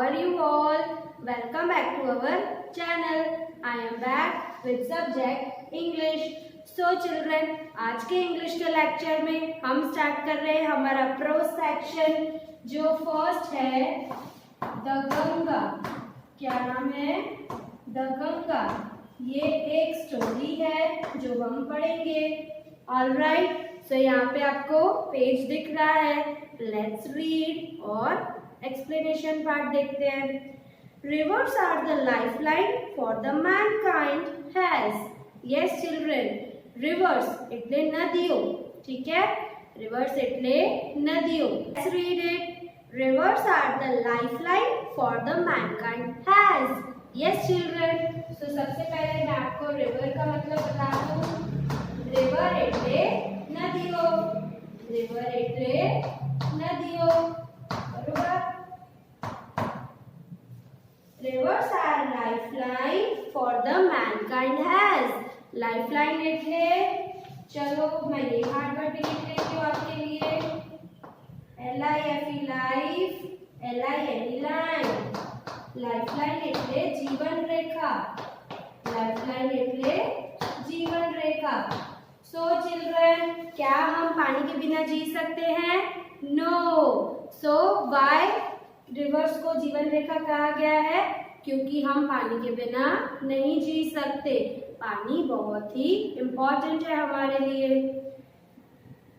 are you all? Welcome back to our channel. I am back with subject English. So children, आज के English के lecture में हम start कर रहे हैं हमारा प्रो सेक्शन, जो फर्स्ट है द गंगा। क्या नाम है? द गंगा। ये एक स्टोरी है जो हम पढ़ेंगे। ऑलराइट, सो यहाँ पे आपको पेज दिख रहा है। लेट्स रीड और एक्सप्लेनेशन पार्ट देखते हैं। Rivers are the lifeline for the mankind has. Yes children, rivers એટલે નદીઓ, ठीक है? रिवर्स એટલે નદીઓ। Let's read it. Rivers are the lifeline for the mankind has. Yes children, so सबसे पहले मैं आपको रिवर का मतलब बता दूं। रिवर એટલે નદીઓ, रिवर એટલે નદીઓ, બરોબર? Rivers are lifeline for the mankind has. Lifeline એટલે, चलो मैं ये हार्ड वर्ड भी लिख लेती हूँ आपके लिए। LIFE life, LINE line. Lifeline એટલે जीवन रेखा, लाइफलाइन એટલે जीवन रेखा। सो चिल्ड्रन, क्या हम पानी के बिना जी सकते हैं? नो। सो व्हाई रिवर्स को जीवन रेखा कहा गया है? क्योंकि हम पानी के बिना नहीं जी सकते। पानी बहुत ही इम्पोर्टेंट है हमारे लिए।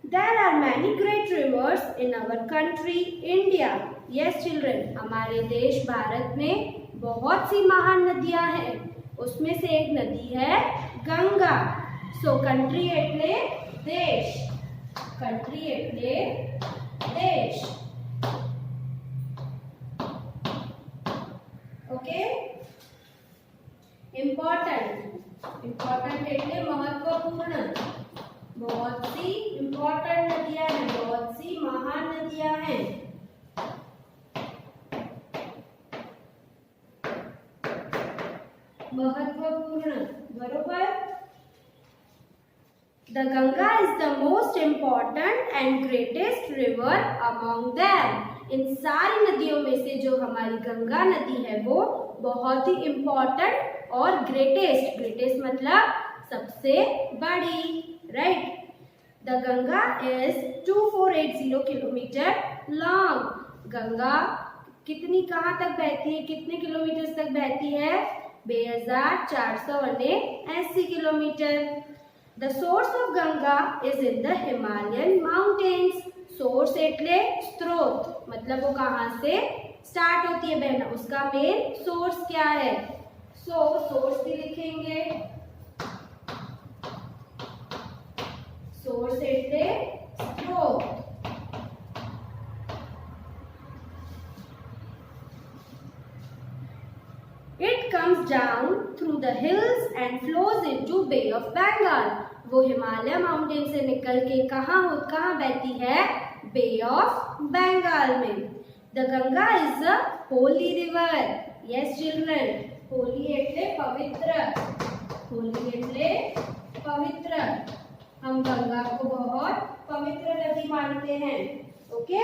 There are many great rivers in our country India. Yes children, हमारे देश भारत में बहुत सी महान नदियां हैं। उसमें से एक नदी है गंगा। सो कंट्री એટલે देश, कंट्री એટલે देश। ओके, इम्पोर्टेंट, इम्पोर्टेंट એટલે महत्वपूर्ण। बहुत सी इम्पोर्टेंट नदियां हैं, बहुत सी महान नदियां हैं। महत्वपूर्ण, बरोबर? The Ganga is the most important and greatest river among them. इन सारी नदियों में से जो हमारी गंगा नदी है वो बहुत ही इम्पोर्टेंट और ग्रेटेस्ट, ग्रेटेस्ट मतलब सबसे बड़ी, right? The Ganga is 2480 kilometre long. Ganga कितनी, कहाँ तक बहती है, कितने किलोमीटर तक बहती है? 2480 kilometre. The source of Ganga is in the Himalayan mountains. Source એટલે स्रोत, मतलब वो कहाँ से स्टार्ट होती है बहना, उसका मेन सोर्स क्या है? सोर्स भी लिखेंगे। सोर्स એટલે स्रोत। It comes down through the hills and flows into Bay of Bengal. वो हिमालय माउंटेन से निकल के कहाँ बहती है? बे ऑफ बंगाल में। The Ganga is a Holi river. Yes children, Holi એટલે पवित्र, होली એટલે पवित्र। हम गंगा को बहुत पवित्र नदी मानते हैं। Okay,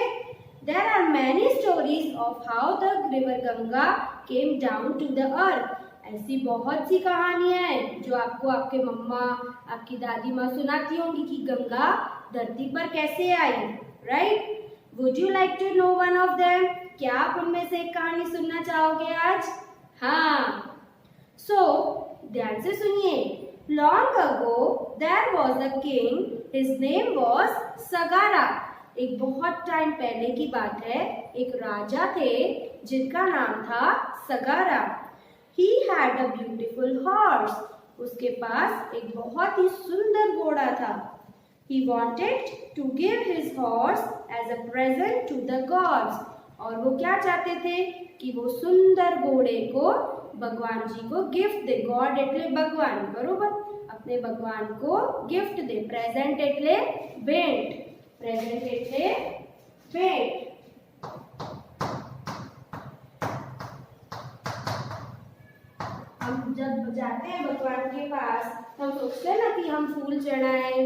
there are many stories of how the river Ganga came down to the earth. ऐसी बहुत सी कहानियां हैं जो आपको आपके मम्मा, आपकी दादी माँ सुनाती होंगी कि गंगा धरती पर कैसे आई, right? Would you like to know one of them? क्या आप उनमें से एक कहानी सुनना चाहोगे आज? हाँ, सो ध्यान से सुनिए। Long ago there was a king, his name was Sagara. एक बहुत टाइम पहले की बात है, एक राजा थे जिनका नाम था सगारा। He had a beautiful horse. उसके पास एक बहुत ही सुंदर घोड़ा था। He wanted to give his horse as a present to the gods. और वो क्या चाहते थे कि वो सुंदर घोड़े को भगवान जी को गिफ्ट दे। गॉड એટલે भगवान, बरोबर? अपने भगवान को गिफ्ट दे। प्रेजेंट એટલે भेंट, प्रेजेंट એટલે भेंट। हम जब जाते हैं भगवान के पास तो हम सोचते हैं ना कि हम फूल चढ़ाएं,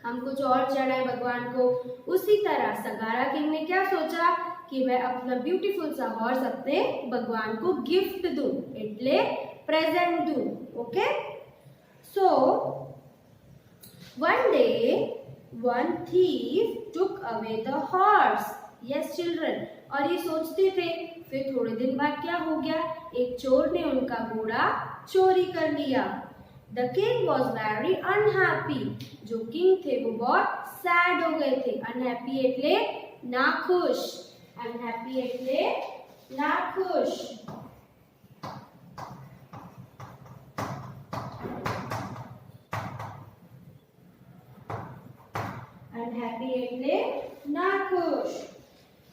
हम कुछ और चढ़ाएं भगवान को। उसी तरह सगारा किंग ने क्या सोचा कि मैं अपना ब्यूटीफुल सा हॉर्स अपने भगवान को गिफ्ट दूं, એટલે प्रेजेंट दूं. Okay, so one day one thief took away the horse. Yes children. और ये सोचते थे, फिर थोड़े दिन बाद क्या हो गया, एक चोर ने उनका घोड़ा चोरी कर लिया. The king was very unhappy. जो किंग थे वो बहुत सैड हो गए थे. Unhappy એટલે नाखुश. Unhappy એટલે नाखुश. Unhappy એટલે નાખુશ.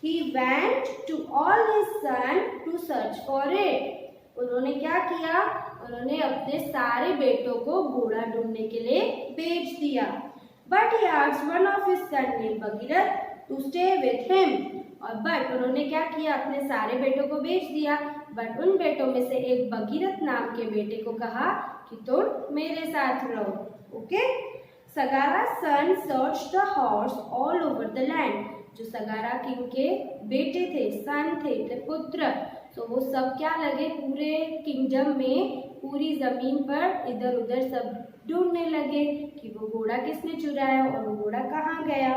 He went to all his son to search for it. उन्होंने क्या किया, उन्होंने अपने सारे बेटों को घोड़ा ढूंढने के लिए भेज दिया. But he asked one of his son named Bhagirath to stay with him. और बट उन्होंने क्या किया, अपने सारे बेटों को भेज दिया, बट उन बेटों में से एक भगीरथ नाम के बेटे को कहा कि तुम मेरे साथ रहो. Okay, Sagara's son searched the horse all over the land. जो सगारा किंग के बेटे थे, सन थे, पुत्र, तो वो सब क्या लगे, पूरे किंगडम में, पूरी जमीन पर इधर उधर सब ढूंढने लगे कि वो घोड़ा किसने चुराया और वो घोड़ा कहाँ गया.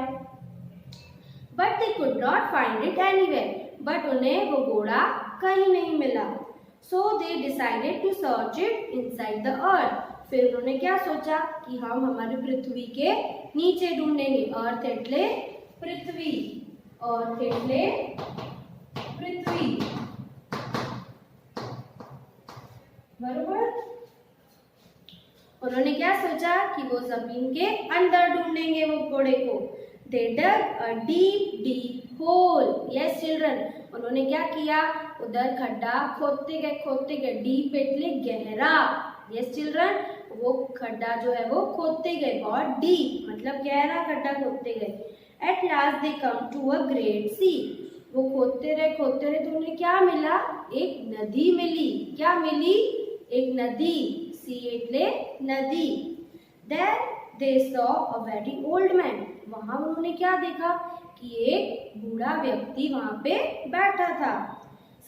But they could not find it anywhere. But उन्हें वो घोड़ा कहीं नहीं मिला. So they decided to search it inside the earth. फिर उन्होंने क्या सोचा कि हम हमारी पृथ्वी के नीचे ढूंढेंगे. अर्थ એટલે पृथ्वी, अर्थ એટલે पृथ्वी, बरोबर. उन्होंने क्या सोचा कि वो जमीन के अंदर ढूंढेंगे वो घोड़े को. They dug a deep hole. Yes children. उन्होंने क्या किया, उधर खड्डा खोदते गए. डीप એટલે गहरा. Yes children. वो खड्डा जो है वो खोदते गए, बहुत डीप मतलब गहरा खड्डा खोदते गए. At last they come to a great sea. वो खोदते रहे तो उन्हें क्या मिला, एक नदी मिली. क्या मिली, एक नदी. सी એટલે नदी. Then they saw a very old man. वहाँ उन्होंने क्या देखा कि एक बूढ़ा व्यक्ति वहाँ पे बैठा था.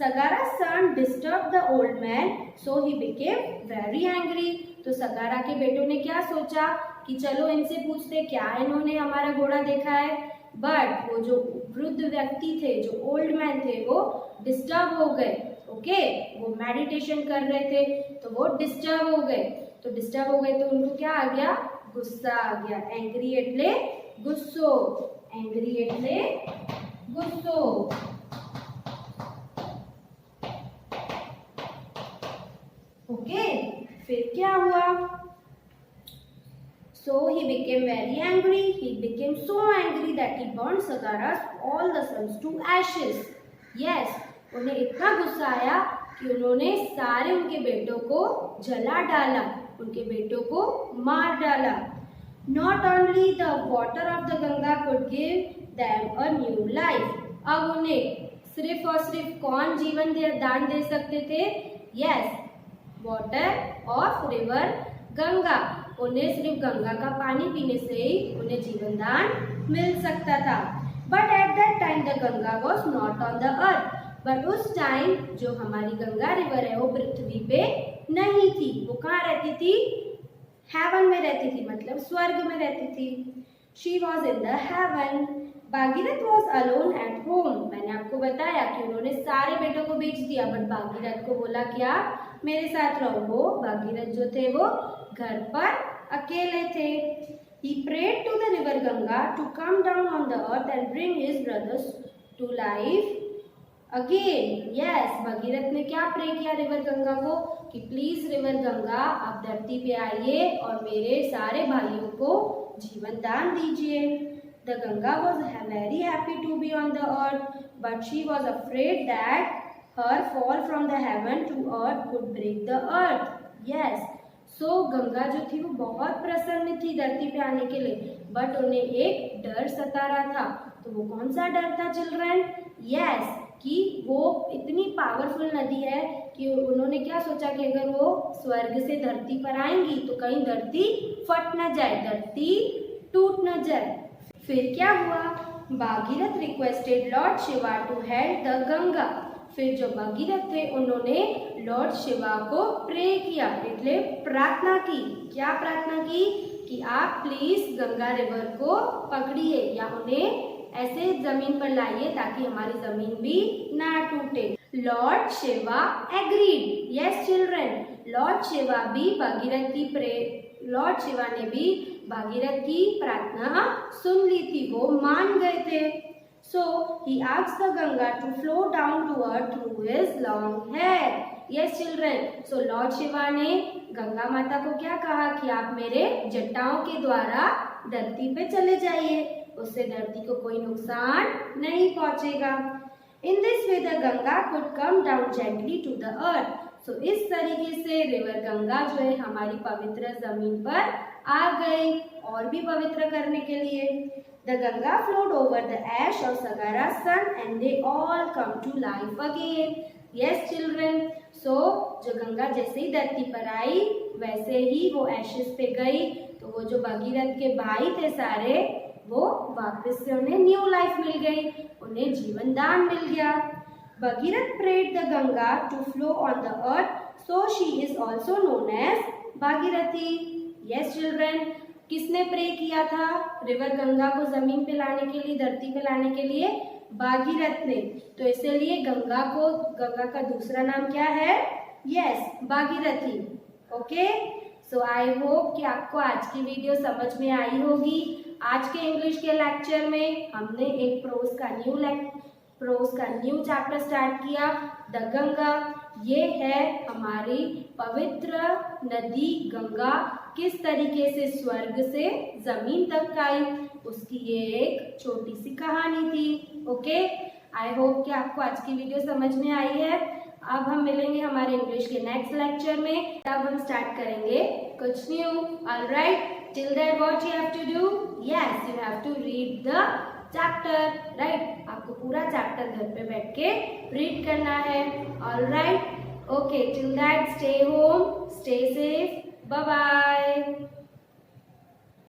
Sagara's son disturbed the old man, so he became very angry. तो सगारा के बेटों ने क्या सोचा कि चलो इनसे पूछते क्या इन्होंने हमारा घोड़ा देखा है. बट वो जो वृद्ध व्यक्ति थे, जो ओल्ड मैन थे, वो डिस्टर्ब हो गए. ओके, वो मेडिटेशन कर रहे थे तो वो डिस्टर्ब हो गए. तो उनको क्या आ गया, गुस्सा आ गया. एंग्री એટલે गुस्सो. एंग्री એટલે गुस्सो. ओके, फिर क्या हुआ, so he became very angry. He became so angry that he burned Sagara's all the sons to ashes. Yes, उन्हें इतना गुस्सा आया कि उन्होंने सारे उनके बेटों को जला डाला, उनके बेटों को मार डाला. Not only the water of the Ganga could give them a new life. अब उन्हें सिर्फ और सिर्फ कौन जीवन दान दे सकते थे. Yes, water of river Ganga. उन्हें सिर्फ गंगा का पानी पीने से ही उन्हें जीवन दान मिल सकता था. But at that time the Ganga was not on the earth. But उस टाइम जो हमारी गंगा रिवर है वो पृथ्वी पे नहीं थी. वो कहाँ रहती थी, हेवन में रहती थी, मतलब स्वर्ग में रहती थी. She was in the haven. Bhagirath was alone at home. मैंने आपको बताया कि उन्होंने सारे बेटों को बेच दिया, बट भागीरथ को बोला क्या, मेरे साथ रहो. वो भागीरथ जो थे वो घर पर अकेले थे. He prayed to the river Ganga to come down on the earth and bring his brothers to life again. Yes, Bhagirath ने क्या प्रे किया रिवर गंगा को कि प्लीज रिवर गंगा आप धरती पे आइए और मेरे सारे भाइयों को जीवन दान दीजिए. The Ganga was very happy to be on the earth, but she was afraid that her fall from the heaven to earth could break the earth. Yes, so Ganga जो थी वो बहुत प्रसन्न थी धरती पे आने के लिए, बट उन्हें एक डर सता रहा था. तो वो कौन सा डर था चिल्ड्रन? यस, कि वो इतनी पावरफुल नदी है कि उन्होंने क्या सोचा कि अगर वो स्वर्ग से धरती पर आएंगी तो कहीं धरती फट न जाए, धरती टूट न जाए. फिर क्या हुआ, Bhagirath requested Lord Shiva to help the Ganga. फिर जो भगीरथ थे उन्होंने लॉर्ड शिवा को प्रे किया, એટલે प्रार्थना की। क्या प्रार्थना की कि आप प्लीज गंगा रिवर को पकड़िए या उन्हें ऐसे जमीन पर लाइए ताकि हमारी जमीन भी ना टूटे। Lord Shiva agreed. Yes children, Lord Shiva भी भागीरथ की लॉर्ड शिवा ने भी भागीरथ की प्रार्थना सुन ली थी, वो मान गए थे। So he asked the Ganga to flow down to earth through his long hair. Yes children, so Lord Shiva ने गंगा माता को क्या कहा कि आप मेरे जटाओं के द्वारा धरती पे चले जाइए, उससे धरती को कोई नुकसान नहीं पहुंचेगा। In this way the Ganga could come down gently to the earth. So इस तरीके से रिवर गंगा जो है हमारी पवित्र जमीन पर आ गई और भी पवित्र करने के लिए। The Ganga flowed over the ash of Sagara's son and they all come to life again. Yes children, so जो गंगा जैसे ही धरती पर आई वैसे ही वो एशेस पे गई, तो वो जो भगीरथ के भाई थे सारे, वो वापस से उन्हें न्यू लाइफ मिल गई, उन्हें जीवन दान मिल गया। Bhagirath prayed the Ganga to flow on the earth, so she is also known as Bhagirathi. Yes children, किसने प्रे किया था रिवर गंगा को जमीन पे लाने के लिए, धरती पे लाने के लिए? भागीरथ ने। तो इसलिए गंगा का दूसरा नाम क्या है? Yes, Bhagirathi. Okay, so I hope कि आपको आज की वीडियो समझ में आई होगी। आज के इंग्लिश के लेक्चर में हमने एक प्रोज का न्यू चैप्टर स्टार्ट किया, द गंगा। ये है हमारी पवित्र नदी गंगा किस तरीके से स्वर्ग से जमीन तक आई, उसकी ये एक छोटी सी कहानी थी। ओके, आई होप कि आपको आज की वीडियो समझ में आई है। अब हम मिलेंगे हमारे इंग्लिश के नेक्स्ट लेक्चर में, तब हम स्टार्ट करेंगे कुछ new. All right, till then what you have to do? Yes, you have to read the chapter. Right, आपको पूरा चैप्टर घर पे बैठ के रीड करना है। All right, okay, till that stay home, stay safe, bye bye.